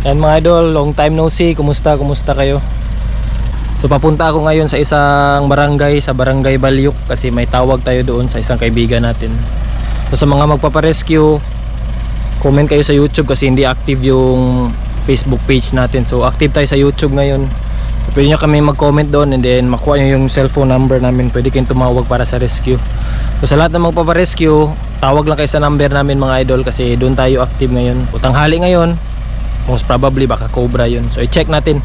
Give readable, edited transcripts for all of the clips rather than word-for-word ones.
Yan mga idol, long time no see. Kumusta kayo? So papunta ako ngayon sa isang barangay, sa Barangay Balyok, kasi may tawag tayo doon sa isang kaibigan natin. So sa mga magpaparescue, comment kayo sa YouTube kasi hindi active yung Facebook page natin. So active tayo sa YouTube ngayon. So, pwede nyo kami mag-comment doon, and then makuha nyo yung cellphone number namin. Pwede kayong tumawag para sa rescue. So sa lahat ng magpaparescue, tawag lang kayo sa number namin mga idol, kasi doon tayo active ngayon. Tanghali ngayon, most probably baka cobra yun. So i-check natin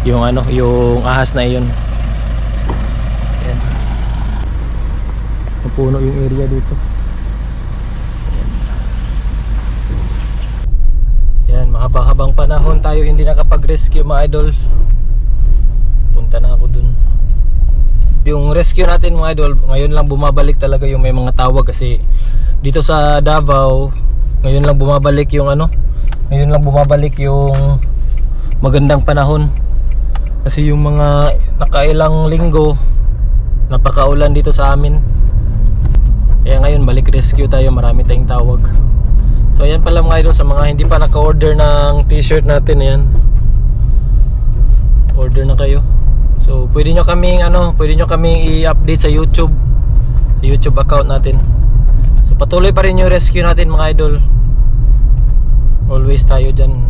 yung yung ahas na iyon. Ayan. Mapuno yung area dito. Ayan, mahaba-habang panahon tayo hindi nakapag-rescue mga idol. Punta na ako dun. Yung rescue natin mga idol, ngayon lang bumabalik talaga yung may mga tawag, kasi dito sa Davao ngayon lang bumabalik yung ngayon lang bumabalik yung magandang panahon. Kasi yung mga nakailang linggo napakaulan dito sa amin. Kaya ngayon balik rescue tayo, marami tayong tawag. So ayan pala mga idol, sa mga hindi pa naka-order ng t-shirt natin, ayan, order na kayo. So pwede nyo kaming i-update sa YouTube account natin. So patuloy pa rin yung rescue natin mga idol. Always tayo dyan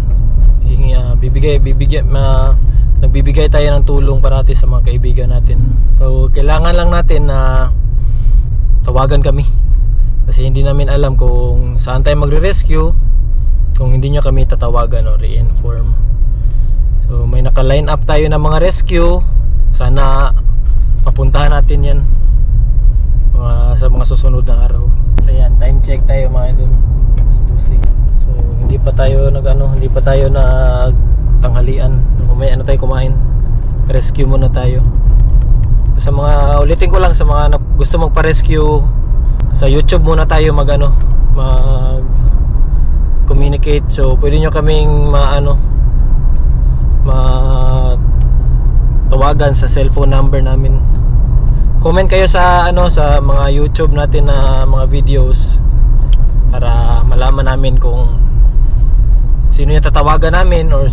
nagbibigay tayo ng tulong parati sa mga kaibigan natin. So kailangan lang natin na tawagan kami, kasi hindi namin alam kung saan tayo magre-rescue kung hindi nyo kami tatawagan o re-inform. So may naka-line up tayo ng mga rescue. Sana mapuntahan natin yan sa mga susunod na araw. So yan, time check tayo mga idol, 2:00. So hindi pa tayo nagtanghalian. Mamaya tayo kumain. Rescue muna tayo. Sa mga, ulitin ko lang, sa mga gusto magpa-rescue, sa YouTube muna tayo mag communicate. So pwede nyo kaming tawagan sa cellphone number namin. Comment kayo sa sa mga YouTube natin na mga videos para malaman namin kung sino yung tatawagan namin, or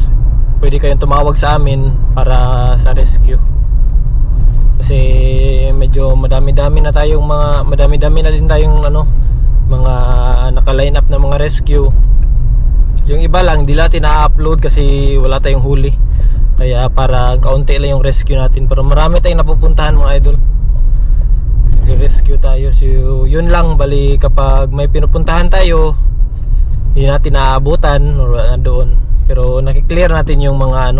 pwede kayong tumawag sa amin para sa rescue. Kasi medyo madami-dami na din tayong mga naka-line up na mga rescue. Yung iba lang di natin na-upload kasi wala tayong huli. Kaya para kaunti lang yung rescue natin, pero marami tayong napupuntahan mga idol. Rescue tayo. So yun lang, bali kapag may pinupuntahan tayo, hindi natin naaabutan or wala na doon, pero nakiklear natin yung mga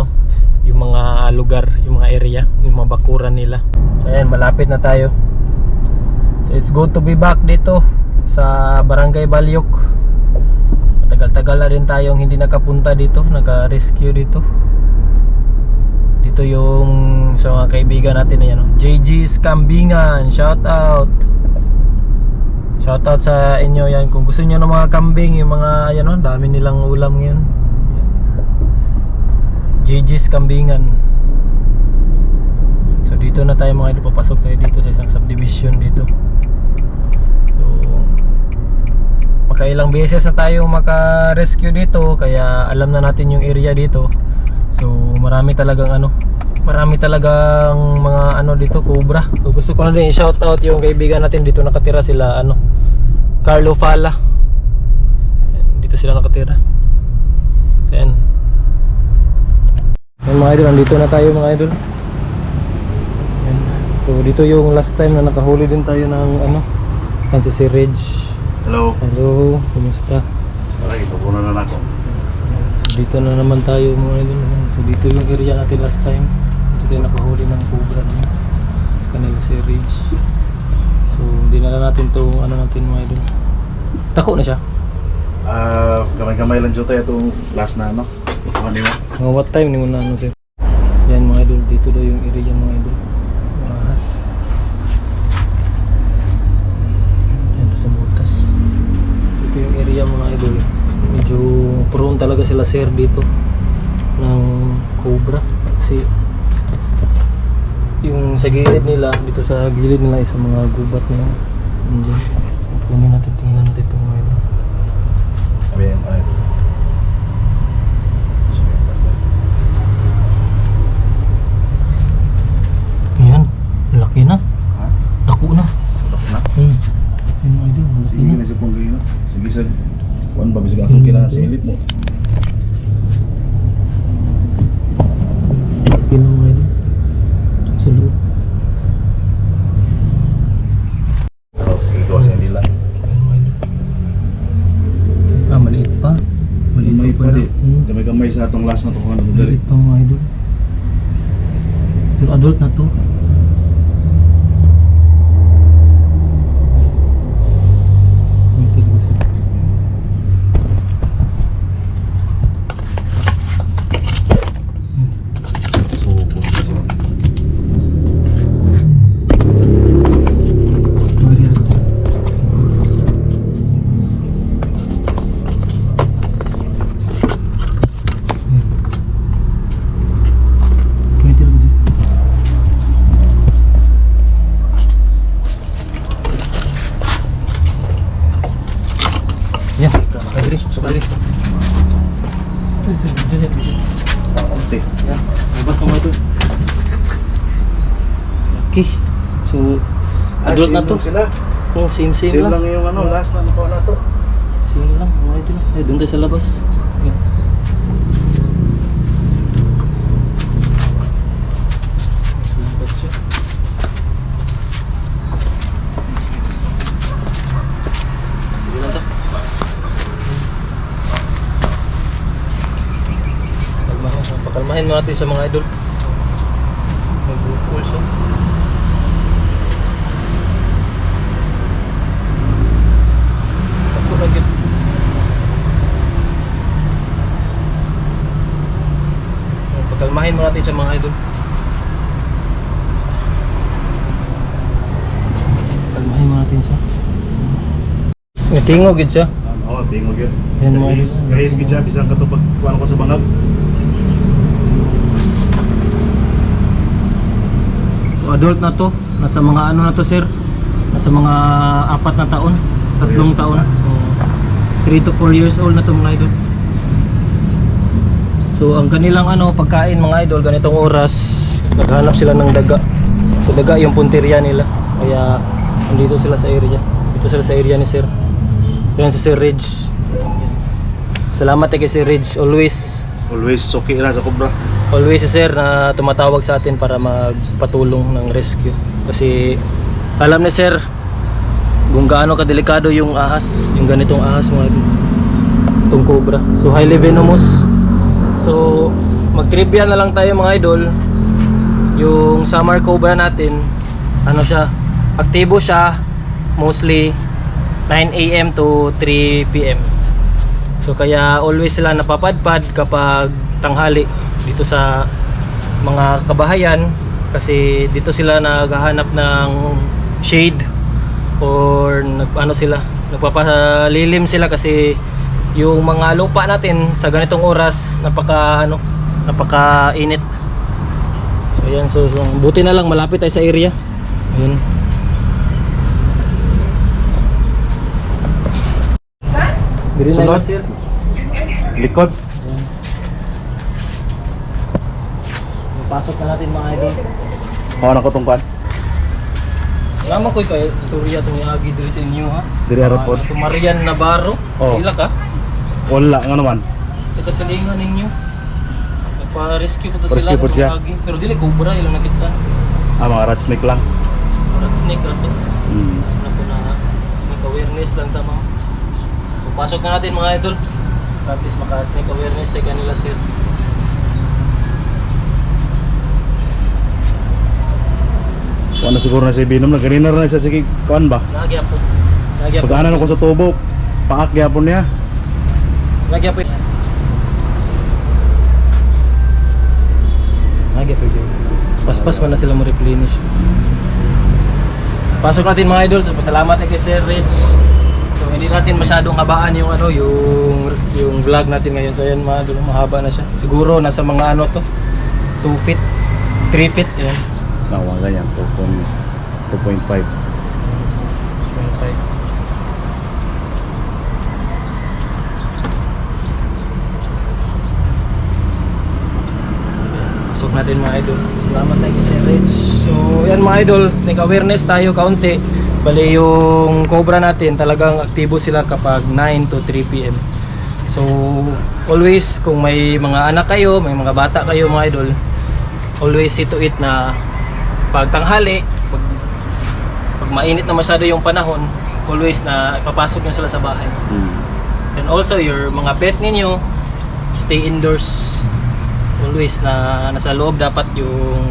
yung mga lugar, yung mga area, yung mga bakuran nila. So ayan, malapit na tayo. So it's good to be back dito sa Barangay Balyok. Matagal-tagal na rin tayong hindi nakapunta dito, naka-rescue dito. Dito yung sa mga kaibigan natin na yan, JG's Kambingan, shout out sa inyo yan. Kung gusto niyo ng mga kambing, yung mga dami nilang ulam ngayon. JG's Kambingan. So dito na tayo mga idol, papasok tayo dito sa isang subdivision dito. So makailang beses na tayo maka-rescue dito, kaya alam na natin yung area dito. So marami talagang mga dito, cobra. So gusto ko na din i-shout out yung kaibigan natin dito nakatira, sila Carlo Fala. Dito sila nakatira. Ayan. Ayan mga idol, nandito na tayo mga idol. Ayan. So dito yung last time na nakahuli din tayo ng si Reg. Hello. Hello, kumusta? Okay, pupunan na ako. Dito na naman tayo mga idol. So dito yung area natin last time. Dito tayo nakahuli ng cobra kanila si Reg. So dinala natin itong natin mga idol. Dako na siya. Kamay-kamay lang siya tayo itong last na Ano mo? Mga what time ni mo na sir? Yan mga idol, dito daw yung area mga idol. Ahas. Yan sa butas. Ito yung area mga idol. Medyo prone talaga sila sir dito ng cobra, kasi yung sa gilid nila, dito sa gilid nila is sa mga gubat nila. Diyan. Kunin natin, tingnan natin itong mga idol. Ayan. Kuan ba bisig akong kinasilit mo. Pinong idol. Sa loob. Oh, sige ko sa nila. Ah, maliit pa. May pa pa pala. di. Gamay-gamay sa atong last na to kuan dali. Maliit pa mga idol. Pero adult na to. Yan, agri, agri. Konti. Yan, labas naman ito. Okay, so adult na to. Sila. Oh, same Same lang. lang yung ano, last na nakuha na to. Same lang, mga idol. Eh, doon tayo sa labas. Yan. Sulat siya. Sige lang to. Pakalmahin mo natin sa mga idol. Mag-cool siya. Ako lagi. Pakalmahin mo natin sa mga idol. Pakalmahin mo natin siya. Tingog gid siya. Oo, tingog yun. Yan mo. Guys, gidya bisang katupag kuan ko sa bangag. So adult na to, nasa mga ano na to sir? Nasa mga 4 na taon, 3 taon. 3 to 4 years old na to mga idol. So ang kanilang ano pagkain mga idol, ganitong oras naghanap sila ng daga. So daga yung punteriya nila. Kaya nandito sila sa area. Dito sila sa area ni sir. Yan si Sir Reg. Salamat kay Sir Reg, always Okay ra sa kubra. always si sir na tumatawag sa atin para magpatulong ng rescue kasi alam ni sir kung gaano kadelikado yung ahas, yung ganitong ahas mga idol, itong cobra. So highly venomous. So mag-trivia na lang tayo mga idol. Yung summer cobra natin, ano siya, aktibo siya mostly 9 AM to 3 PM. So kaya always sila napapadpad kapag tanghali dito sa mga kabahayan kasi dito sila naghahanap ng shade or ano sila, nagpapalilim sila kasi yung mga lupa natin sa ganitong oras napaka-init. So ayan, so buti na lang malapit tayo sa area. Ayun. Bili na Sunod? yun, sir. Likod. Pasok na natin mga idol. Kuha na ko tong kuan. Naman ko kayo istorya itong yagi dito sa inyo ha. Diri arapod. Si Marian Navarro. Oh. Ila ka? Wala nga naman. Ito sa lingan ninyo. Nagpa-rescue po to Pa-rescue sila. po siya. Yagi. Pero dili cobra ilang nakita. Mga rat snake lang. Rat snake rato. Hmm. Ano po na snake awareness lang tama. Pasok na natin mga idol. At least maka-snake awareness tayo kanila sir. Kuan na siguro na si Binom na ganina na sa sige kuan ba. Nagyapon. Nagyapon. Pag-anan ko sa tubo, paak gyapon niya. Nagyapon. Nagyapon. Paspas man na sila mo replenish. Pasok natin mga idol. Pasalamat kay Sir Reg. So hindi natin masyadong habaan yung ano, yung vlog natin ngayon. So ayan mga idol, mahaba na siya. Siguro nasa mga ano to, 2 feet, 3 feet, yan. Nawa ganyan 2.5. Pasok natin mga idol. Salamat tayo kay Sir Reg. So yan mga idol, snake awareness tayo kaunti. Bali yung cobra natin talagang aktibo sila kapag 9 to 3 PM. So always kung may mga anak kayo, may mga bata kayo mga idol, always see to it na pag tanghali, pag mainit na masyado yung panahon, always na ipapasok nyo sila sa bahay. And also your mga pet ninyo, stay indoors. Always na nasa loob dapat yung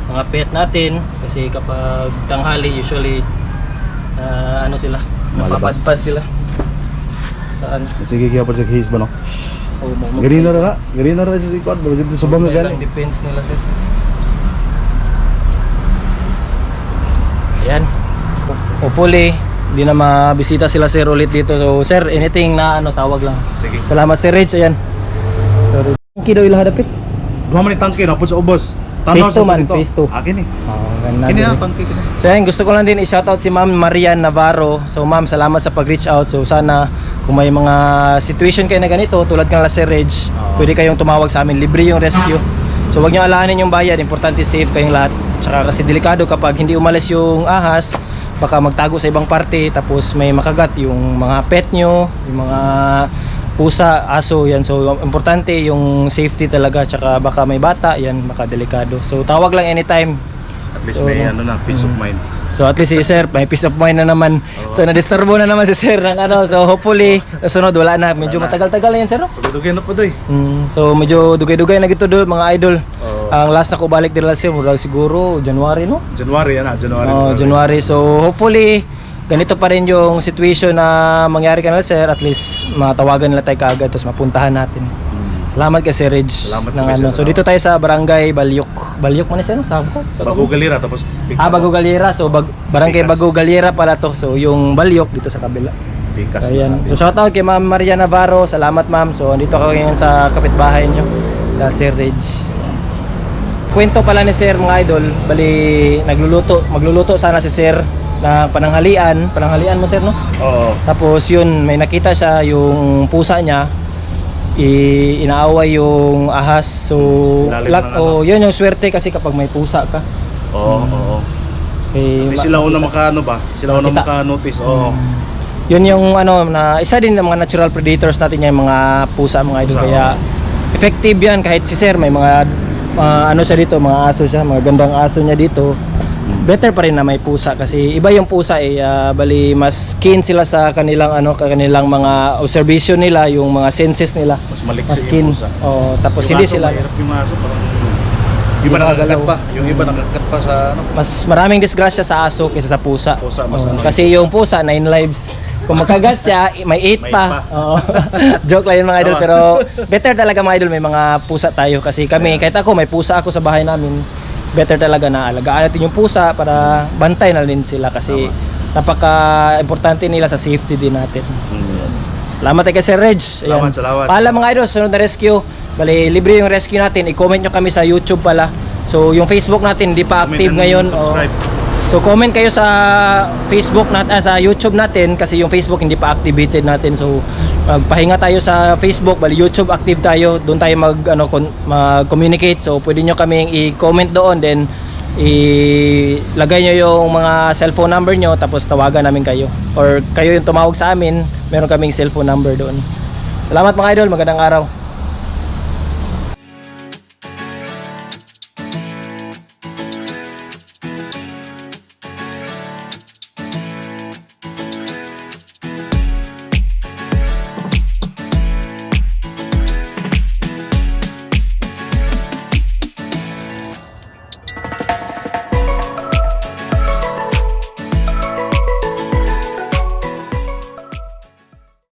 mga pet natin, kasi kapag tanghali usually ano sila, Malabas. napapadpad sila. Saan? Sige kaya pa sa case ba no? Oh, Gani na ra. Gani na ra sa sikod. Bago sa subang na gani. Depends nila sir. Ayan. Hopefully, di na mabisita sila sir ulit dito. So sir, anything na ano, tawag lang. Sige. Salamat sir Rich, ayan. Sorry. Tangki daw ila hadapit. Duha man ni tangke na pud sa ubos. Phase 2 man, phase 2. Akin ni. Oh, ganda. Kini na tangke kini. So ayan, gusto ko lang din i-shoutout si Ma'am Marian Navarro. So ma'am, salamat sa pag-reach out. So sana kung may mga situation kayo na ganito, tulad kang Sir Reg, pwede kayong tumawag sa amin, libre yung rescue. So wag niyo alahanin yung bayad, importante safe kayong lahat. Tsaka kasi delikado kapag hindi umalis yung ahas, baka magtago sa ibang parte, tapos may makagat yung mga pet nyo, yung mga pusa, aso, yan. So importante yung safety talaga, tsaka baka may bata, yan, baka delikado. So tawag lang anytime. At least So, may ano na, peace of mind. So at least si Sir, may peace of mind na naman. So na-disturbo na naman si Sir ng ano. So hopefully, sunod wala na. Medyo matagal-tagal na yan, Sir. No? Dugay na po doy. So medyo dugay-dugay na gito do mga idol. Oo. Ang last na ko balik dito Sir, mura siguro January, no? January yan ah, January. Oh, January. So hopefully ganito pa rin yung situation na mangyari kanila Sir, at least matawagan nila tayo kaagad tapos mapuntahan natin. Salamat kay Sir Reg Salamat ng kay ano. Sir. So dito tayo sa Barangay Balyok. Balyok man siya no? Sa Bago Galira tapos Bago Galera. So Barangay Pikas. Bago Galera pala to. So yung Balyok dito sa kabila. Pikas. Ayan. So shoutout kay Ma'am Maria Navarro. Salamat ma'am. So andito ako ngayon sa kapitbahay nyo, sa Sir Reg. Kwento pala ni Sir mga idol, bali magluluto sana si Sir ng pananghalian mo Sir no? Oo. Tapos yun, may nakita siya yung pusa niya, inaaway yung ahas. So Lalim luck, ng ano. yun yung swerte kasi kapag may pusa ka. Oo, oo. Eh, Kasi sila una makaano ba? Sila una Makita. maka-notice. Oo. Yun yung ano na isa din ng mga natural predators natin yung mga pusa mga idol, Pusa, kaya effective yan kahit si Sir may mga ano siya dito, mga aso siya, mga gandang aso niya dito. Better pa rin na may pusa kasi iba yung pusa bali mas keen sila sa kanilang kanilang mga observation nila, yung mga senses nila. Mas maliksi Mas yung keen. pusa. Oh, tapos Yung hindi aso, sila mahirap yung aso parang iba nakakagat pa. Yung iba nakakagat pa sa ano. mas maraming disgrasya sa aso kaysa sa pusa. Pusa, mas Oh, ano kasi yung pusa 9 lives. Kung makagat siya, may 8 May pa. pa. Oo. Joke lang yun mga idol, Tama. pero better talaga mga idol may mga pusa tayo kasi kami, kahit ako may pusa ako sa bahay namin, better talaga na alagaan natin yung pusa para bantay na din sila kasi napaka-importante nila sa safety din natin. Salamat kay Sir Reg. Ayan. Salamat. Paalam mga idol, sunod na rescue. Bali, libre yung rescue natin. I-comment nyo kami sa YouTube pala. So, yung Facebook natin hindi pa active Comment and ngayon. subscribe. So, comment kayo sa Facebook sa YouTube natin kasi yung Facebook hindi pa activated natin. So, magpahinga tayo sa Facebook, bali YouTube active tayo. Doon tayo mag-communicate. So, pwede nyo kaming i-comment doon, then ilagay nyo yung mga cellphone number nyo, tapos tawagan namin kayo. Or kayo yung tumawag sa amin, meron kaming cellphone number doon. Salamat mga idol, magandang araw.